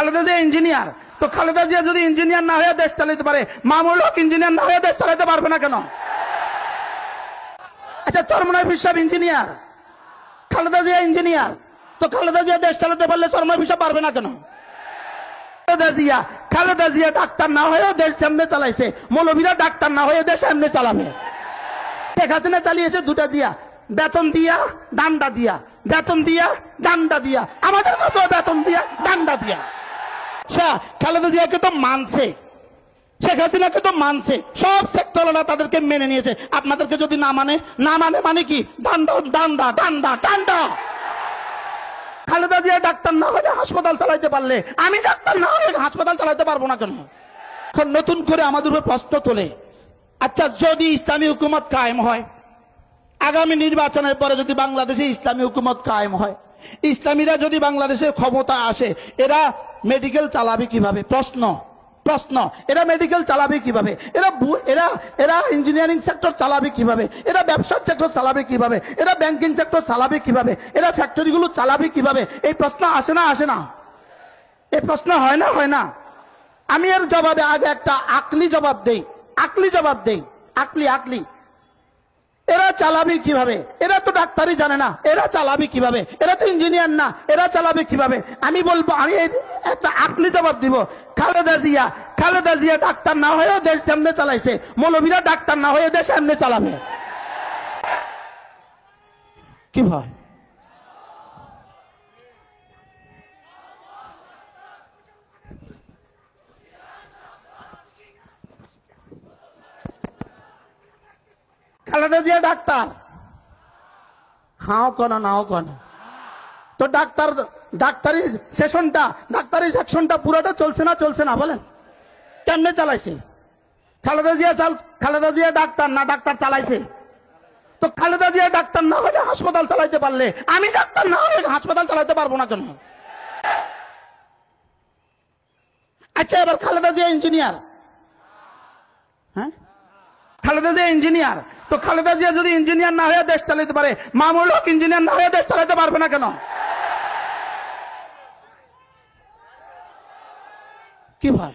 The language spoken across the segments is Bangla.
খালেদা জিয়া ইঞ্জিনিয়ার, তো খালেদা জিয়া যদি ইঞ্জিনিয়ার না হয়ে দেশ চালাতে পারে, মামুনুল হক ইঞ্জিনিয়ার না হয়ে দেশ চালাতে পারবে না কেন? আচ্ছা, চরমনাই সাহেব ইঞ্জিনিয়ার, খালেদা জিয়া ইঞ্জিনিয়ার, তো খালেদা জিয়া দেশ চালাতে পারলে চরমনাই সাহেব পারবে না কেন? খালেদা জিয়া ডাক্তার না হয়েও দেশ সামনে চালাইছে, মৌলবীরা ডাক্তার না হয়ে দেশ সামনে চালাবে। শেখ হাসিনা চালিয়েছে দুটা দিয়া, বেতন দিয়া ডান্ডা দিয়া, বেতন দিয়া ডান্ডা দিয়া, আমাদের কাছেও বেতন দিয়া ডান্ডা দিয়া। আচ্ছা, খালেদা জিয়াকে তো মানছে, শেখ হাসিনাকে তো মানছে, সব সেক্টরওয়ালা তাদেরকে মেনে নিয়েছে। আপনাদেরকে যদি না মানে, মানে কি? ডান্ডা ডান্ডা ডান্ডা ডান্ডা। খালেদা জিয়া ডাক্তার না হয়ে হাসপাতাল চালাইতে পারলে, আমি ডাক্তার না হয়ে হাসপাতাল চালাইতে পারবো না কেন? এখন নতুন করে আমাদের উপর প্রশ্ন তোলে, আচ্ছা যদি ইসলামী হুকুমত কায়েম হয়, আগামী নির্বাচনের পরে যদি বাংলাদেশে ইসলামী হুকুমত কায়েম হয়, ইসলামীরা যদি বাংলাদেশে ক্ষমতা আসে, এরা মেডিকেল চালাবে কিভাবে? প্রশ্ন, এরা মেডিকেল চালাবে কিভাবে? এরা ইঞ্জিনিয়ারিং সেক্টর চালাবে কিভাবে? এরা ব্যবসার সেক্টর চালাবে কিভাবে? এরা ব্যাংকিং সেক্টর চালাবে কিভাবে? এরা ফ্যাক্টরিগুলো চালাবে কিভাবে? এই প্রশ্ন আসে না? এই প্রশ্ন হয় না? আমি এর জবাবে আগে একটা আকলি জবাব দেই, আকলি। এরা চালাবে কিভাবে? এরা তো ডাক্তারই জানে না, এরা চালাবে কিভাবে? এরা তো ইঞ্জিনিয়ার না, এরা চালাবে কিভাবে? আমি বলবো, আমি একটা আকলি জবাব দিব, খালেদা জিয়া ডাক্তার না হয়েও দেশ সামনে চালাইছে, মৌলবীরা ডাক্তার না হয়ে দেশ সামনে চালাবে। কি ভাই? খালেদা জিয়া ডাক্তার, হাও কোন নাও কোন, তো ডাক্তারি সেকশনটা পুরোটা চলছে না বলেন? কেমনে চালাইছে? খালেদা জিয়া ডাক্তার না, ডাক্তার চালাইছে। তো খালেদা জিয়া ডাক্তার না হয়ে হাসপাতাল চালাইতে পারলে, আমি ডাক্তার না হয়ে হাসপাতাল চালাইতে পারবো না কেন? আচ্ছা, এবার খালেদা জিয়া ইঞ্জিনিয়ার, হ্যাঁ, খালেদা জিয়া ইঞ্জিনিয়ার, তো খালেদা জিয়া যদি ইঞ্জিনিয়ার না হয়ে দেশ চালাতে পারে, মামুনুল হক ইঞ্জিনিয়ার না হয়ে দেশ চালাতে পারবে না কেন? কি ভাই?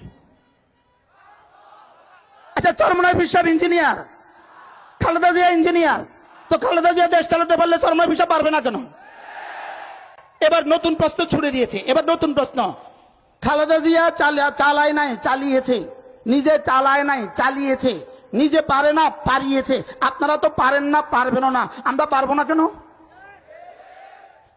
আচ্ছা, চরমনাই সাহেব ইঞ্জিনিয়ার, খালেদা জিয়া ইঞ্জিনিয়ার, তো খালেদা জিয়া দেশ চালাতে পারলে চরমনাই সাহেব পারবে না কেন? এবার নতুন প্রশ্ন ছুড়ে দিয়েছে, খালেদা জিয়া চালায় নাই, চালিয়েছে, নিজে চালায় নাই, চালিয়েছে, নিজে পারে না, পারিয়েছে। আপনারা তো পারেন না, পারবেন না, আমরা পারবো না কেন?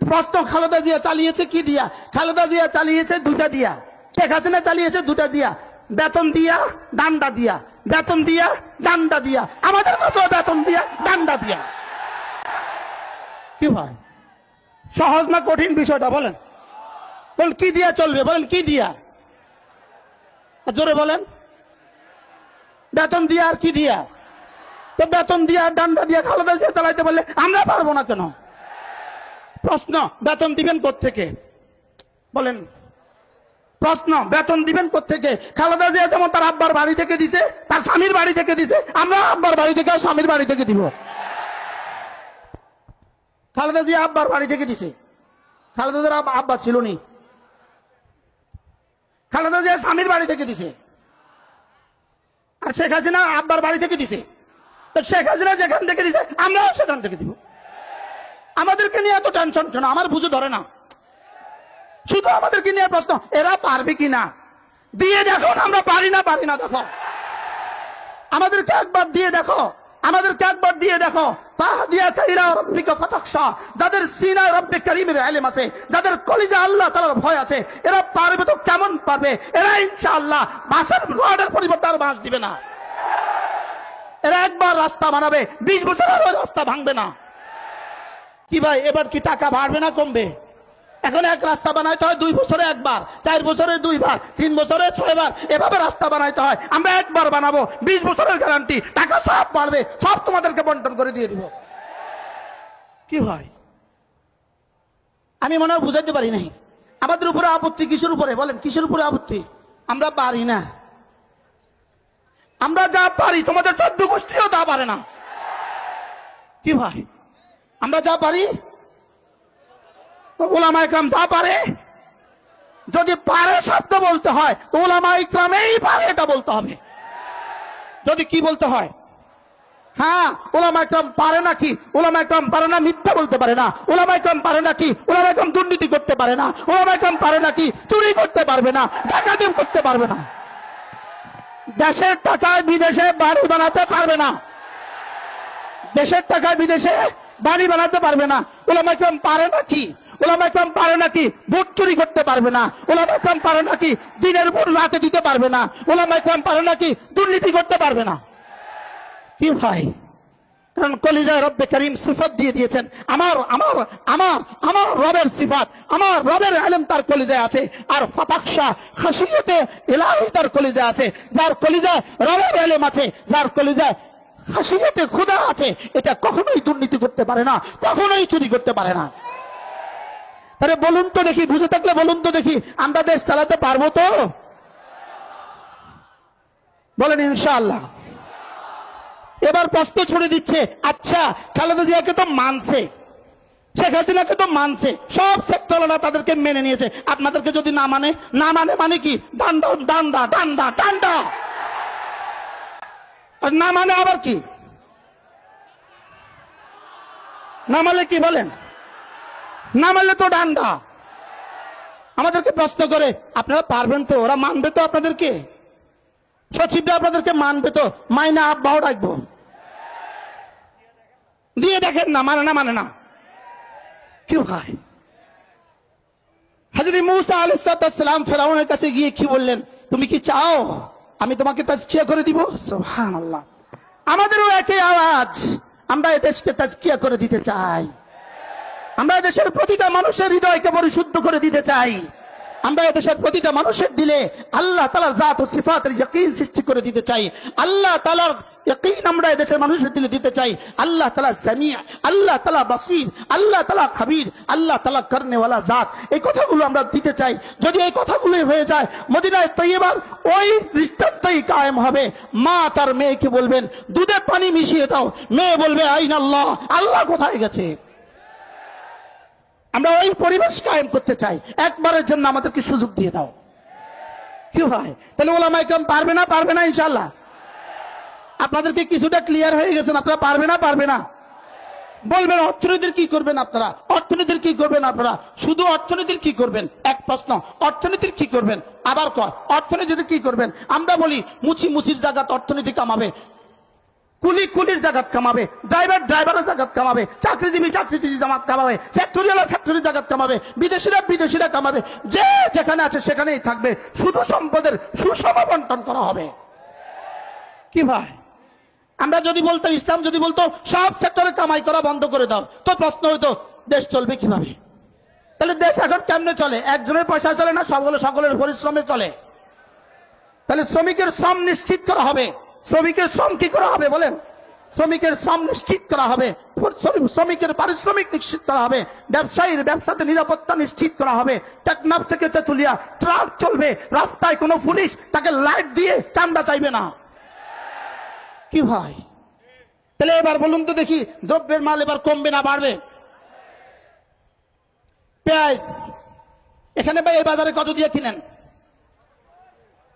প্রশ্ন, খালেদা জিয়া চালিয়েছে কি দিয়া? খালেদা জিয়া চালিয়েছে দুটা দিয়া, শেখ হাসিনা চালিয়েছে দুটা দিয়া, বেতন দিয়া ডান্ডা দিয়া, বেতন দিয়া ডান্ডা দিয়া, আমাদের কাছেও বেতন দিয়া ডান্ডা দিয়া। কি ভাই, সহজ না কঠিন বিষয়টা? বলেন কি দিয়া চলবে? বলেন কি দিয়া? জোরে বলেন। বেতন দিয়া আর কি দিয়া? তো বেতন দিয়া ডান্ডা দিয়া খালেদা জিয়া চালাইতে পারলে আমরা পারবো না কেন? প্রশ্ন, বেতন দিবেন কোত্থেকে? বলেন, প্রশ্ন, বেতন দিবেন কোত্থেকে? খালেদা জিয়া যেমন তার আব্বার বাড়ি থেকে দিছে, তার স্বামীর বাড়ি থেকে দিছে, আমরা আব্বার বাড়ি থেকে স্বামীর বাড়ি থেকে দিব। খালেদা জিয়া আব্বার বাড়ি থেকে দিছে, খালেদা জিয়ার আব্বা ছিল নি, খালেদা জিয়া স্বামীর বাড়ি থেকে দিছে, আর শেখ হাসিনা আব্বার বাড়ি থেকে দিছে। তো শেখ হাসিনা যেখান থেকে দিছে আমরাও সেখান থেকে দিব। আমাদেরকে নিয়ে এত টেনশন কেন? আমার বুঝে ধরে না, শুধু আমাদেরকে নিয়ে প্রশ্ন, এরা পারবে কিনা? দিয়ে দেখো, আমরা পারি না দেখো, আমাদেরকে একবার দিয়ে দেখো, যাদের সিনায় রব্বে কারীমের ইলম আছে, যাদের কলিজা আল্লাহ তাআলার ভয় আছে, এরা পারবে তো কেমন পারবে? এরা ইনশাআল্লাহ বাঁশের রডের পরিবর্তে আর বাঁশ দিবে না। এরা একবার রাস্তা বানাবে, 20 বছর আর রাস্তা ভাঙবে না। কি ভাই, এবার কি টাকা বাড়বে না কমবে? এখন এক রাস্তা বানাইতে হয় 2 বছরে একবার, 4 বছরে 2 বার, 3 বছরে 6 বার, এভাবে রাস্তা বানাইতে হয়। আমরা একবার বানাবো, 20 বছরের গ্যারান্টি, টাকা সব বাড়বে, সব তোমাদেরকে বন্টন করে দিয়ে দিব। কি ভাই, আমি মনে হয় বুঝাইতে পারি নাই। আমাদের উপরে আপত্তি কিসের উপরে? বলেন, কিসের উপরে আপত্তি? আমরা পারি না। আমরা যা পারি তোমাদের 14 গোষ্ঠীও তা পারে না। কি ভাই, আমরা যা পারি, ওলামা একরাম যা পারে যদি পারে শব্দ বলতে হয় উলামা ইকরামেই পারে এটা বলতে হবে। যদি কি বলতে হয়, হ্যাঁ উলামা ইকরাম পারে নাকি, উলামা ইকরাম পারে না মিথ্যা বলতে পারে না, উলামা ইকরাম পারে নাকি, উলামা ইকরাম দুর্নীতি করতে পারে না, উলামা ইকরাম পারে নাকি চুরি করতে পারবে না, ডাকাতি করতে পারবে না, দেশের টাকায় বিদেশে বাড়ি বানাতে পারবে না, দেশের টাকায় বিদেশে বাড়ি বানাতে পারবে না। উলামা ইকরাম পারে নাকি, উলামা ইকরাম পারে নাকি ভোট চুরি করতে পারবে না, উলামা ইকরাম পারে নাকি দিনের ভোট রাতে দিতে পারবে না, উলামা ইকরাম পারে নাকি দুর্নীতি করতে পারবে না। কি ভাই, কারণ কলিজায় রব্বে করিম সিফাত দিয়ে দিয়েছেন, আমার আমার আমার আমার রবের সিফাত, আমার রবের ইলম তার কলিজায় আছে, আর ফাতাখশা খাশিয়তে ইলাহি তার কলিজায় আছে। যার কলিজায় রবের ইলম আছে, যার কলিজায় খাশিয়তে খোদা আছে, এটা কখনোই দুর্নীতি করতে পারে না, কখনোই চুরি করতে পারে না। তাহলে বলুন তো দেখি, বুঝে থাকলে বলুন তো দেখি, আমরা দেশ চালাতে পারবো তো? বলেন ইনশাআল্লাহ। এবার প্রশ্ন ছড়ে দিচ্ছে, আচ্ছা খালেদা জিয়াকে তো মানছে, শেখ হাসিনাকে তো মানছে, সব সেক্টররা তাদেরকে মেনে নিয়েছে, আপনাদেরকে যদি না মানে, না মানে মানে কি ডান্ডা ডান্ডা ডান্ডা ডান্ডা, আর না মানে আবার কি, না মানলে কি বলেন, না মানলে তো ডান্ডা। আমাদেরকে প্রশ্ন করে আপনারা পারবেন তো, ওরা মানবে তো আপনাদেরকে, সচিবরা আপনাদেরকে মানবে তো, মাইনা আব্বাও ডাকবো, দিয়ে দেখেন না, মানে না মানে না। কি হয়, হযরত মূসা আলাইহিস সালাম ফেরাউনের কাছে গিয়ে কি বললেন, তুমি কি চাও আমি তোমাকে তাজকিয়া করে দিব? সুবহানাল্লাহ। আমাদেরও একই আওয়াজ, আমরা এই দেশকে তাজকিয়া করে দিতে চাই, আমরা এই দেশের প্রতিটা মানুষের হৃদয়কে পরিশুদ্ধ করে দিতে চাই, আমরা এই দেশের প্রতিটা মানুষের দিলে আল্লাহ তাআলার জাত ও সিফাতের ইয়াকিন সৃষ্টি করে দিতে চাই, আল্লাহ তাআলার ইয়াকিন আমরা এই দেশের মানুষের দিলে দিতে চাই। আল্লাহ তাআলা সামিআ, আল্লাহ তাআলা বাসীর, আল্লাহ তাআলা খাবীর, আল্লাহ তাআলা করনে ওয়ালা জাত, এই কথাগুলো আমরা দিতে চাই। যদি এই কথাগুলোই হয়ে যায়, মদিনায় তৈয়বার ওই দৃষ্টান্তই কায়েম হবে। মা তার মেয়েকে বলবেন দুধে পানি মিশিয়ে দাও, মেয়ে বলবে আইনাল্লাহ, আল্লাহ কোথায় গেছে? আমরা ওই পরিবেশ কায়েম করতে চাই, একবারের জন্য আমাদেরকে সুযোগ দিয়ে দাও। কি হয়, তাহলে ওলামা ইকরাম পারবে না, পারবে না ইনশাআল্লাহ? আপনাদেরকে কিছুটা ক্লিয়ার হয়ে গেছেন, আপনারা পারবে না, পারবে না বলবেন। অর্থনীতির কি করবেন আপনারা, অর্থনীতির কি করবেন আপনারা, শুধু অর্থনীতির কি করবেন? এক প্রশ্ন, অর্থনীতির কি করবেন? আবার কয় অর্থনীতির কি করবেন? আমরা বলি মুচি মুচির জায়গাত অর্থনীতি কামাবে, কুলি কুলির জায়গাত কামাবে, ড্রাইভার ড্রাইভারের জায়গাত কামাবে, চাকরিজীবী চাকরিজীবী জামাত কামাবে, ফ্যাক্টরিওয়ালা ফ্যাক্টরির জায়গাত কামাবে, বিদেশিরা বিদেশিরা কামাবে, যে যেখানে আছে সেখানেই থাকবে, শুধু সম্পদের সুষম বন্টন করা হবে। কি ভাই, আমরা যদি বলতাম, ইসলাম যদি বলতো সব সেক্টরে কামাই করা বন্ধ করে দাও, তো প্রশ্ন হইতো দেশ চলবে কিভাবে? তাহলে দেশ এখন কেমনে চলে? একজনের পয়সা চলে না, সকলের পরিশ্রমে চলে। তাহলে শ্রমিকের শ্রম নিশ্চিত করা হবে। শ্রমিকের শ্রম কি করা হবে বলেন? শ্রমিকের শ্রম নিশ্চিত করা হবে, শ্রমিকের পারিশ্রমিক নিশ্চিত করা হবে, ব্যবসায়ীর ব্যবসাতে নিরাপত্তা নিশ্চিত করা হবে। টেকনাফ থেকে তেতুলিয়া ট্রাক চলবে, রাস্তায় কোনো পুলিশ তাকে লাইট দিয়ে চান্দা চাইবে না। কি ভাই, তাহলে এবার বলুন তো দেখি, দ্রব্যের মাল এবার কমবে না বাড়বে? পেঁয়াজ এখানে এই বাজারে কত দিয়ে কিনেন?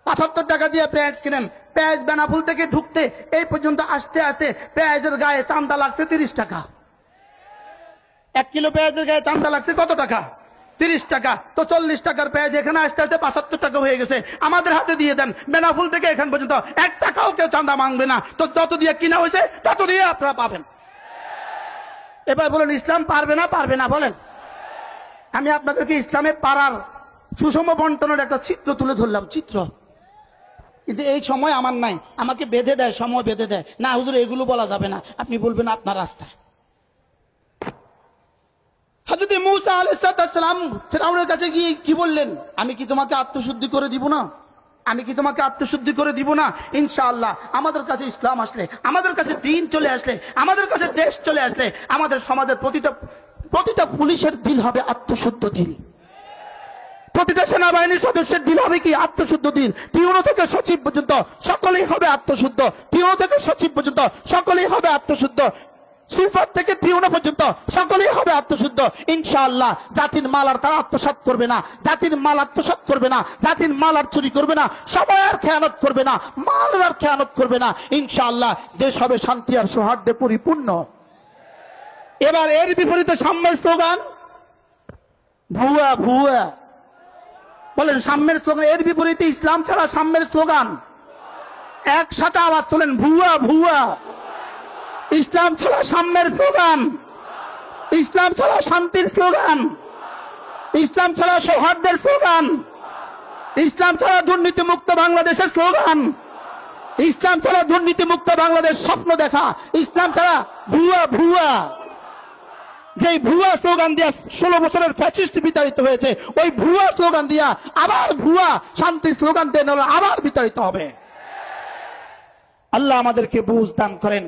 ৭৫ টাকা দিয়ে পেঁয়াজ কিনেন। পেঁয়াজ বেনাপুল থেকে ঢুকতে এই পর্যন্ত আসতে আসতে পেঁয়াজের গায়ে চান্দা লাগছে 30 টাকা। 1 কিলো পেঁয়াজের গায়ে চান্দা লাগছে কত টাকা? 30 টাকা। তো 40 টাকার পেঁয়াজ এখানে আসতে আসতে 75 টাকা হয়ে গেছে। আমাদের হাতে দিয়ে দেন, বেনাপুল থেকে এখান পর্যন্ত 1 টাকাও কেউ চান্দা মাংবে না। তো যত দিয়ে কিনা হয়েছে তত দিয়ে আপনারা পাবেন। এবার বলেন ইসলাম পারবে না, পারবে না বলেন? আমি আপনাদেরকে ইসলামে পারার সুষম বন্টনের একটা চিত্র তুলে ধরলাম, চিত্র। কিন্তু এই সময় আমার নাই, আমাকে বেঁধে দেয়, সময় বেঁধে দেয়, না হুজুর এগুলো বলা যাবে না, আপনি বলবেন আপনার রাস্তায়। হযরত মূসা আলাইহিস সালাম ফিরআউনের কাছে গিয়ে কি বললেন? আমি কি তোমাকে আত্মশুদ্ধি করে দিব না? আমি কি তোমাকে আত্মশুদ্ধি করে দিব না? ইনশাআল্লাহ আমাদের কাছে ইসলাম আসলে, আমাদের কাছে দ্বীন চলে আসলে, আমাদের কাছে দেশ চলে আসলে, আমাদের সমাজের প্রতিটা পুলিশের দিল হবে আত্মশুদ্ধ দিল, প্রতিটা সেনাবাহিনীর সদস্যের দিল হবে কি? আত্মশুদ্ধ দিল। পিওন থেকে সচিব পর্যন্ত সকলেই হবে আত্মশুদ্ধ, পিওন থেকে সচিব পর্যন্ত সকলেই হবে আত্মশুদ্ধ। সুইফার থেকে টিউনো পর্যন্ত সকলেই হবে আত্মশুদ্ধ ইনশাআল্লাহ। জাতির মাল আর তারা আত্মসাৎ করবে না, জাতির মাল আত্মসাৎ করবে না, জাতির মাল আর চুরি করবে না, সবাই আর খেয়ানত করবে না, মাল আর খেয়ানত করবে না ইনশাআল্লাহ। দেশ হবে শান্তি আর সৌহার্দ্যে পরিপূর্ণ। এবার এর বিপরীতে সাম্যের স্লোগান ভুয়া ভুয়া বলেন, সাম্যের স্লোগান। এর বিপরীতে ইসলাম ছাড়া সাম্যের স্লোগান, একসাথে আওয়াজ তোলেন, ভুয়া ভুয়া। ইসলাম ছাড়া সাম্যের স্লোগান, ইসলাম ছাড়া শান্তির স্লোগান, ইসলাম ছাড়া সৌহার্দ্যের স্লোগান, ইসলাম ছাড়া দুর্নীতি মুক্ত বাংলাদেশের স্লোগান, ইসলাম ছাড়া দুর্নীতি মুক্ত বাংলাদেশ স্বপ্ন দেখা, ইসলাম ছাড়া ভুয়া ভুয়া। যে ভুয়া স্লোগান দিয়া 16 বছরের ফ্যাসিস্ট বিতাড়িত হয়েছে, ওই ভুয়া স্লোগান দিয়া আবার ভুয়া শান্তির স্লোগান দিয়ে আবার বিতাড়িত হবে। আল্লাহ আমাদেরকে বুঝ দান করেন।